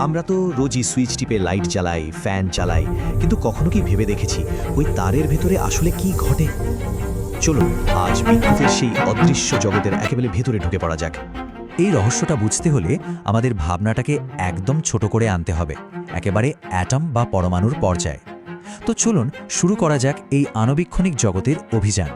আমরা তো রোজই সুইচ টিপে লাইট জ্বালাই, ফ্যান চালাই, কিন্তু কখনো কি ভেবে দেখেছি ওই তারের ভেতরে আসলে কি ঘটে? চলুন আজ বিদ্যুতের সেই অদৃশ্য জগতের একেবারে ভেতরে ঢুকে পড়া যাক। এই রহস্যটা বুঝতে হলে আমাদের ভাবনাটাকে একদম ছোট করে আনতে হবে, একেবারে অ্যাটম বা পরমাণুর পর্যায়ে। তো চলুন শুরু করা যাক এই আণবিক্ষণিক জগতের অভিযান।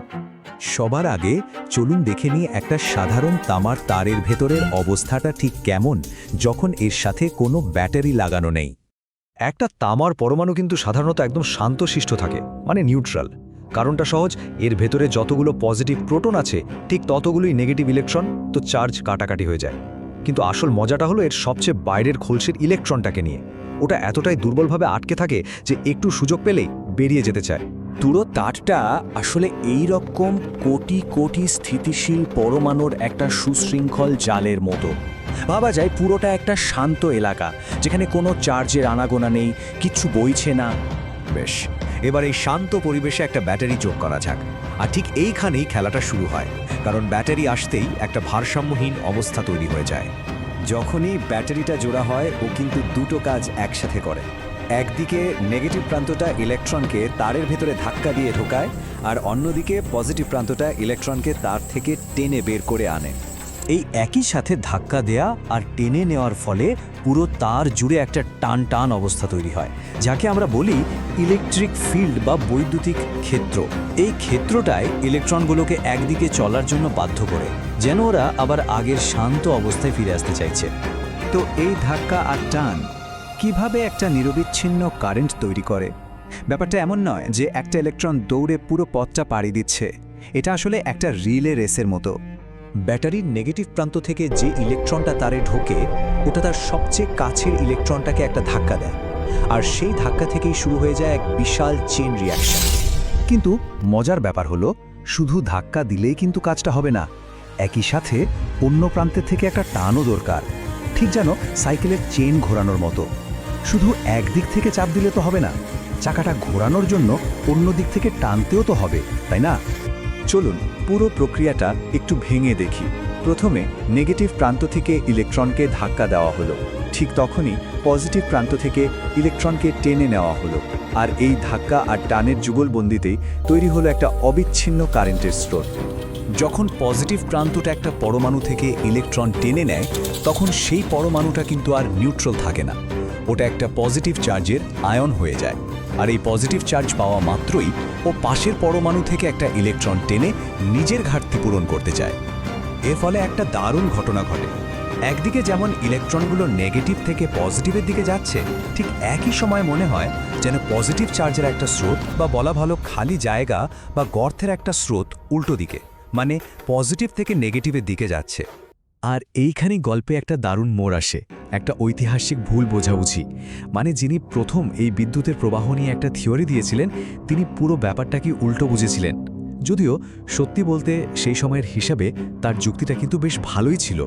সবার আগে চলুন দেখে নিয়ে একটা সাধারণ তামার তারের ভেতরের অবস্থাটা ঠিক কেমন যখন এর সাথে কোনো ব্যাটারি লাগানো নেই। একটা তামার পরমাণু কিন্তু সাধারণত একদম শান্তশিষ্ট থাকে, মানে নিউট্রাল। কারণটা সহজ, এর ভেতরে যতগুলো পজিটিভ প্রোটন আছে ঠিক ততগুলোই নেগেটিভ ইলেকট্রন, তো চার্জ কাটাকাটি হয়ে যায়। কিন্তু আসল মজাটা হলো এর সবচেয়ে বাইরের খোলসের ইলেকট্রনটাকে নিয়ে। ওটা এতটাই দুর্বলভাবে আটকে থাকে যে একটু সুযোগ পেলেই বেরিয়ে যেতে চায়। পুরো তারটা আসলে এই রকম কোটি কোটি স্থিতিশীল পরমাণুর একটা সুশৃঙ্খল জালের মতো। ভাবা যায় পুরোটা একটা শান্ত এলাকা, যেখানে কোনো চার্জের আনাগোনা নেই, কিচ্ছু বইছে না। বেশ, এবার এই শান্ত পরিবেশে একটা ব্যাটারি যোগ করা যাক। আর ঠিক এইখানেই খেলাটা শুরু হয়, কারণ ব্যাটারি আসতেই একটা ভারসাম্যহীন অবস্থা তৈরি হয়ে যায়। যখনই ব্যাটারিটা জোড়া হয়, ও কিন্তু দুটো কাজ একসাথে করে। একদিকে নেগেটিভ প্রান্তটা ইলেকট্রনকে তারের ভেতরে ধাক্কা দিয়ে ঢোকায়, আর অন্যদিকে পজিটিভ প্রান্তটা ইলেকট্রনকে তার থেকে টেনে বের করে আনে। এই একই সাথে ধাক্কা দেয়া আর টেনে নেওয়ার ফলে পুরো তার জুড়ে একটা টান টান অবস্থা তৈরি হয়, যাকে আমরা বলি ইলেকট্রিক ফিল্ড বা বৈদ্যুতিক ক্ষেত্র। এই ক্ষেত্রটাই ইলেকট্রনগুলোকে একদিকে চলার জন্য বাধ্য করে, যেন ওরা আবার আগের শান্ত অবস্থায় ফিরে আসতে চাইছে। তো এই ধাক্কা আর টান কিভাবে একটা নিরবিচ্ছিন্ন কারেন্ট তৈরি করে? ব্যাপারটা এমন নয় যে একটা ইলেকট্রন দৌড়ে পুরো পথটা পাড়ি দিচ্ছে। এটা আসলে একটা রিলে রেসের মতো। ব্যাটারির নেগেটিভ প্রান্ত থেকে যে ইলেকট্রনটা তারে ঢোকে, ওটা তার সবচেয়ে কাছের ইলেকট্রনটাকে একটা ধাক্কা দেয়, আর সেই ধাক্কা থেকেই শুরু হয়ে যায় এক বিশাল চেইন রিয়াকশন। কিন্তু মজার ব্যাপার হলো, শুধু ধাক্কা দিলেই কিন্তু কাজটা হবে না, একই সাথে অন্য প্রান্তের থেকে একটা টানও দরকার। ঠিক যেন সাইকেলের চেইন ঘোরানোর মতো। শুধু একদিক থেকে চাপ দিলে তো হবে না, চাকাটা ঘোরানোর জন্য অন্য দিক থেকে টানতেও তো হবে, তাই না? চলুন পুরো প্রক্রিয়াটা একটু ভেঙে দেখি। প্রথমে নেগেটিভ প্রান্ত থেকে ইলেকট্রনকে ধাক্কা দেওয়া হলো, ঠিক তখনই পজিটিভ প্রান্ত থেকে ইলেকট্রনকে টেনে নেওয়া হলো, আর এই ধাক্কা আর টানের যুগলবন্দিতেই তৈরি হলো একটা অবিচ্ছিন্ন কারেন্টের স্রোত। যখন পজিটিভ প্রান্তটা একটা পরমাণু থেকে ইলেকট্রন টেনে নেয়, তখন সেই পরমাণুটা কিন্তু আর নিউট্রাল থাকে না, ওটা একটা পজিটিভ চার্জের আয়ন হয়ে যায়। আর এই পজিটিভ চার্জ পাওয়া মাত্রই ও পাশের পরমাণু থেকে একটা ইলেকট্রন টেনে নিজের ঘাটতি পূরণ করতে চায়। এর ফলে একটা দারুণ ঘটনা ঘটে। একদিকে যেমন ইলেকট্রনগুলো নেগেটিভ থেকে পজিটিভের দিকে যাচ্ছে, ঠিক একই সময় মনে হয় যেন পজিটিভ চার্জের একটা স্রোত, বা বলা ভালো খালি জায়গা বা গর্তের একটা স্রোত উল্টো দিকে, মানে পজিটিভ থেকে নেগেটিভের দিকে যাচ্ছে। আর এইখানেই গল্পে একটা দারুণ মোড় আসে, একটা ঐতিহাসিক ভুল বোঝাবুঝি। মানে যিনি প্রথম এই বিদ্যুতের প্রবাহ নিয়ে একটা থিওরি দিয়েছিলেন, তিনি পুরো ব্যাপারটাকে উল্টো বুঝেছিলেন। যদিও সত্যি বলতে সেই সময়ের হিসাবে তার যুক্তিটা কিন্তু বেশ ভালোই ছিল।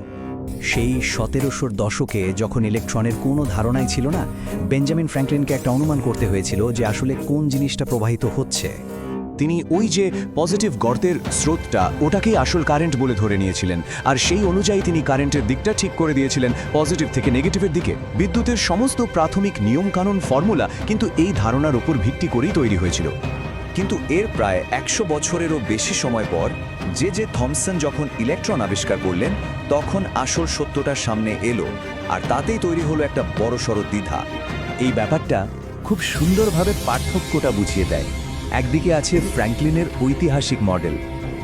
সেই 1700 দশকে যখন ইলেকট্রনের কোনো ধারণাই ছিল না, বেঞ্জামিন ফ্র্যাঙ্কলিনকে একটা অনুমান করতে হয়েছিল যে আসলে কোন জিনিসটা প্রবাহিত হচ্ছে। তিনি ওই যে পজিটিভ গর্তের স্রোতটা, ওটাকেই আসল কারেন্ট বলে ধরে নিয়েছিলেন, আর সেই অনুযায়ী তিনি কারেন্টের দিকটা ঠিক করে দিয়েছিলেন পজিটিভ থেকে নেগেটিভের দিকে। বিদ্যুতের সমস্ত প্রাথমিক নিয়মকানুন, ফর্মুলা কিন্তু এই ধারণার উপর ভিত্তি করেই তৈরি হয়েছিল। কিন্তু এর প্রায় 100 বছরেরও বেশি সময় পর যে থমসন যখন ইলেকট্রন আবিষ্কার করলেন, তখন আসল সত্যটা সামনে এলো, আর তাতেই তৈরি হলো একটা বড়সড় দ্বিধা। এই ব্যাপারটা খুব সুন্দরভাবে পার্থক্যটা বুঝিয়ে দেয়। একদিকে আছে ফ্র্যাঙ্কলিনের ঐতিহাসিক মডেল,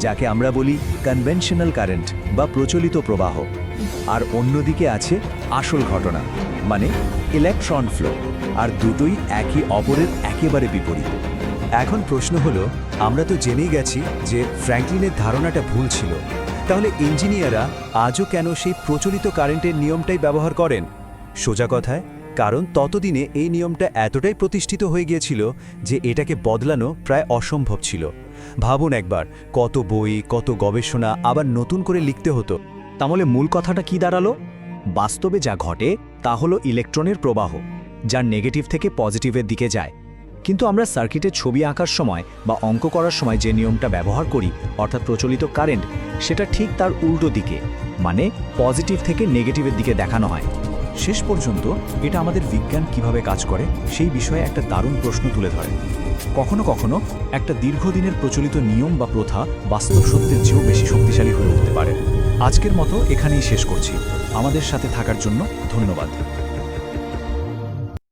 যাকে আমরা বলি কনভেনশনাল কারেন্ট বা প্রচলিত প্রবাহ, আর অন্যদিকে আছে আসল ঘটনা, মানে ইলেকট্রন ফ্লো, আর দুটোই একে অপরের একেবারে বিপরীত। এখন প্রশ্ন হলো, আমরা তো জেনেই গেছি যে ফ্র্যাঙ্কলিনের ধারণাটা ভুল ছিল, তাহলে ইঞ্জিনিয়াররা আজও কেন সেই প্রচলিত কারেন্টের নিয়মটাই ব্যবহার করেন? সোজা কথায়, কারণ ততদিনে এই নিয়মটা এতটাই প্রতিষ্ঠিত হয়ে গিয়েছিল যে এটাকে বদলানো প্রায় অসম্ভব ছিল। ভাবুন একবার, কত বই, কত গবেষণা আবার নতুন করে লিখতে হতো। তাহলে মূল কথাটা কি দাঁড়ালো? বাস্তবে যা ঘটে তা হলো ইলেকট্রনের প্রবাহ, যার নেগেটিভ থেকে পজিটিভের দিকে যায়। কিন্তু আমরা সার্কিটের ছবি আঁকার সময় বা অঙ্ক করার সময় যে নিয়মটা ব্যবহার করি, অর্থাৎ প্রচলিত কারেন্ট, সেটা ঠিক তার উল্টো দিকে, মানে পজিটিভ থেকে নেগেটিভের দিকে দেখানো হয়। শেষ পর্যন্ত এটা আমাদের বিজ্ঞান কিভাবে কাজ করে সেই বিষয়ে একটা দারুণ প্রশ্ন তুলে ধরে। কখনো কখনো একটা দীর্ঘদিনের প্রচলিত নিয়ম বা প্রথা বাস্তব সত্যের চেয়েও বেশি শক্তিশালী হয়ে উঠতে পারে। আজকের মতো এখানেই শেষ করছি। আমাদের সাথে থাকার জন্য ধন্যবাদ।